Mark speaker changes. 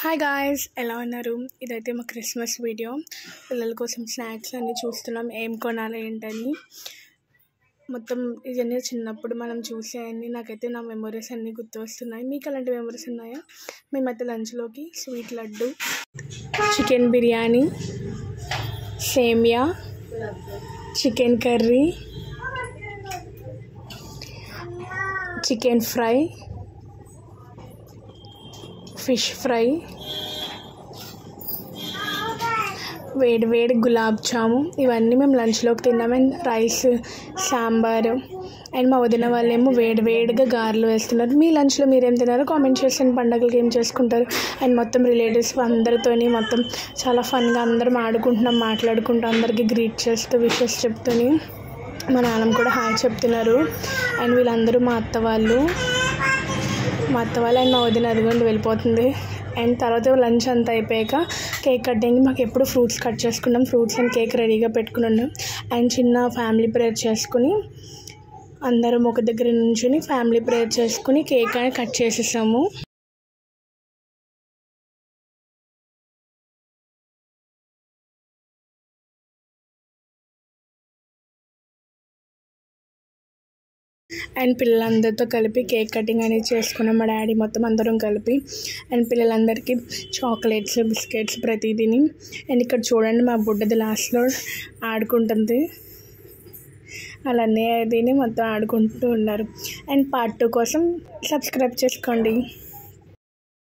Speaker 1: Hi guys, ఎలా ఉన్నారు? ఇదైతే మా క్రిస్మస్ వీడియో. పిల్లల కోసం స్నాక్స్ అన్నీ చూస్తున్నాం, ఏం కొనాలి ఏంటని. మొత్తం ఇవన్నీ చిన్నప్పుడు మనం చూసేవన్నీ నాకైతే నా మెమరీస్ అన్నీ గుర్తు వస్తున్నాయి. మీకు అలాంటి మెమరీస్ ఉన్నాయా? మేమైతే లంచ్లోకి స్వీట్ లడ్డు, చికెన్ బిర్యానీ, సేమియా, chicken curry, chicken fry, fish fry, వేడి గులాబ్ జాము, ఇవన్నీ మేము లంచ్లోకి తిన్నాం. అండ్ రైస్, సాంబారు, అండ్ మా వదిన వాళ్ళేమో వేడిగా గారెలు వేస్తున్నారు. మీ లంచ్లో మీరేం తిన్నారో కామెంట్ చేసిన పండుగలకి ఏం చేసుకుంటారు. అండ్ మొత్తం రిలేటివ్స్ అందరితోని మొత్తం చాలా ఫన్గా అందరం ఆడుకుంటున్నాం, మాట్లాడుకుంటూ అందరికీ గ్రీట్ చేస్తూ విషెస్ చెప్తూని మా నాన్నమ్మ కూడా హాయ్ చెప్తున్నారు. అండ్ వీళ్ళందరూ మా అత్త వాళ్ళు అండ్ మా వదిన అదిగోండి వెళ్ళిపోతుంది. అండ్ తర్వాత లంచ్ అంతా అయిపోయాక కేక్ కటింగ్, మాకు ఎప్పుడు ఫ్రూట్స్ కట్ చేసుకున్నాం, ఫ్రూట్స్ అండ్ కేక్ రెడీగా పెట్టుకుని ఉన్నాం. అండ్ చిన్న ఫ్యామిలీ ప్రేయర్ చేసుకుని అందరం ఒక దగ్గర నుంచుని ఫ్యామిలీ ప్రేయర్ చేసుకుని కేక్ అని కట్ చేసేసాము. అండ్ పిల్లలందరితో కలిపి కేక్ కటింగ్ అనేది చేసుకున్నాం, మా డాడీ మొత్తం అందరం కలిపి. అండ్ పిల్లలందరికీ చాక్లెట్స్, బిస్కెట్స్ ప్రతిదీని. అండ్ ఇక్కడ చూడండి మా బుడ్డది లాస్ట్లో ఆడుకుంటుంది, అలానే దీన్ని మొత్తం ఆడుకుంటూ ఉన్నారు. అండ్ పార్ట్ 2 కోసం సబ్స్క్రైబ్ చేసుకోండి.